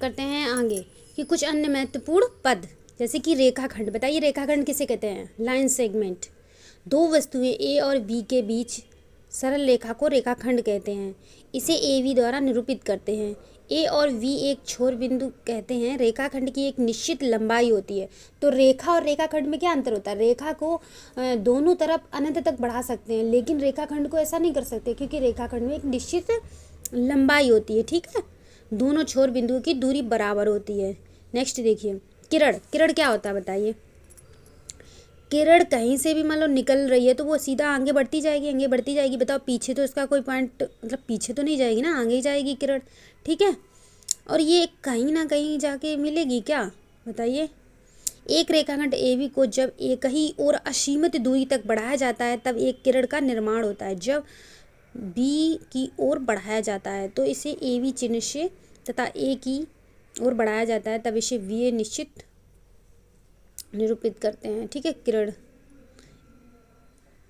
करते हैं आगे कि कुछ अन्य महत्वपूर्ण पद, जैसे कि रेखाखंड। बताइए रेखाखंड किसे कहते हैं? Line segment. दो वस्तुएं ए और बी के बीच सरल रेखा को रेखाखंड कहते हैं। इसे ए वी द्वारा निरूपित करते हैं। ए और वी एक छोर बिंदु कहते हैं। रेखाखंड की एक निश्चित लंबाई होती है। तो रेखा और रेखाखंड में क्या अंतर होता है? रेखा को दोनों तरफ अनंत तक बढ़ा सकते हैं, लेकिन रेखाखंड को ऐसा नहीं कर सकते, क्योंकि रेखाखंड में एक निश्चित लंबाई होती है। ठीक है, दोनों छोर बिंदुओं की दूरी बराबर होती है। नेक्स्ट देखिए, किरण। किरण क्या होता है बताइए? किरण कहीं से भी मान लो निकल रही है तो वो सीधा आगे बढ़ती जाएगी। बताओ पीछे तो इसका कोई पॉइंट, मतलब पीछे तो नहीं जाएगी ना, आगे ही जाएगी किरण। ठीक है, और ये कहीं ना कहीं जाके मिलेगी क्या? बताइए। एक रेखाखंड AB को जब एक ही और असीमित दूरी तक बढ़ाया जाता है तब एक किरण का निर्माण होता है। जब B की ओर बढ़ाया जाता है तो इसे AB चिन्ह से तथा A की ओर बढ़ाया जाता है तब इसे VA निश्चित निरूपित करते हैं। ठीक है, किरण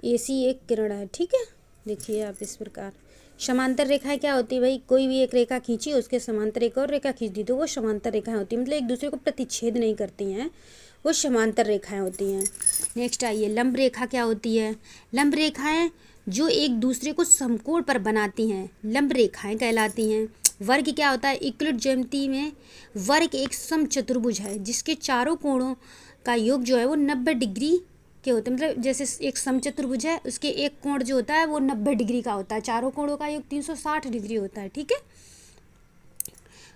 AC एक किरण है। ठीक है, देखिए आप इस प्रकार। समांतर रेखाएं क्या होती है भाई? कोई भी एक रेखा खींची, उसके समांतर एक और रेखा खींच दी तो वो समांतर रेखाएं होती है, मतलब एक दूसरे को प्रतिच्छेद नहीं करती हैं, वो समांतर रेखाएं होती हैं। नेक्स्ट आइए, लंब रेखा क्या होती है? लंब रेखाएं जो एक दूसरे को समकोण पर बनाती हैं लंब रेखाएं कहलाती हैं। वर्ग क्या होता है? यूक्लिड ज्यामिति में वर्ग एक समचतुर्भुज है जिसके चारों कोणों का योग जो है वो 90 डिग्री के होते हैं। मतलब जैसे एक समचतुर्भुज है, उसके एक कोण जो होता है वो 90 डिग्री का होता है, चारों कोणों का योग 360 डिग्री होता है। ठीक है,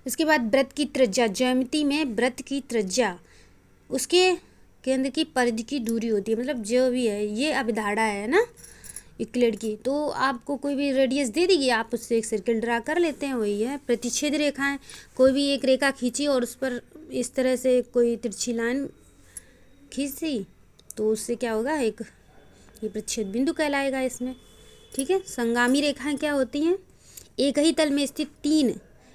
उसके बाद वृत्त की त्रिज्या। ज्यामिति में वृत्त की त्रिज्या उसके केंद्र की परिधि की दूरी होती है, मतलब जो भी है ये अभिधारणा है ना यूक्लिड की। तो आपको कोई भी रेडियस दे देगी, आप उससे एक सर्किल ड्रा कर लेते हैं, वही है प्रतिच्छेद रेखाएं। कोई भी एक रेखा खींची और उस पर इस तरह से कोई तिरछी लाइन खींच दी तो उससे क्या होगा? एक ये प्रतिच्छेद बिंदु कहलाएगा इसमें। ठीक है, संगामी रेखाएं क्या होती हैं? एक ही तल में स्थित 3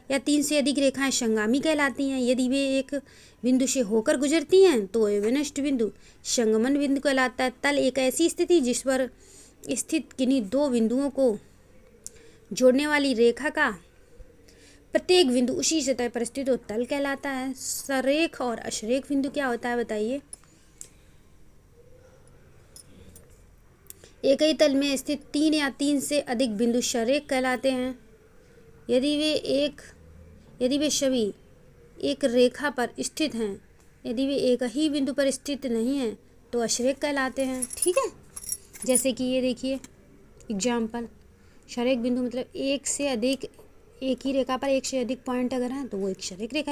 या 3 से अधिक रेखाएं संगामी कहलाती हैं। यदि वे एक बिंदु से होकर गुजरती हैं तो एवनिष्ठ बिंदु संगमन बिंदु कहलाता है। तल एक ऐसी स्थिति जिस पर स्थित किन्हीं दो बिंदुओं को जोड़ने वाली रेखा का प्रत्येक बिंदु उसी सतह पर स्थित हो, तल कहलाता है। सरेख और अशरेख बिंदु क्या होता है बताइए? एक ही तल में स्थित 3 या 3 से अधिक बिंदु सरेख कहलाते हैं। यदि वे सभी एक रेखा पर स्थित हैं, यदि वे एक ही बिंदु पर स्थित नहीं हैं तो अशरेख कहलाते हैं। ठीक है, जैसे कि ये देखिए एग्जाम्पल, सरेख बिंदु मतलब एक से अधिक, एक ही रेखा पर एक से अधिक पॉइंट अगर हैं तो वो एक सरेख रेखा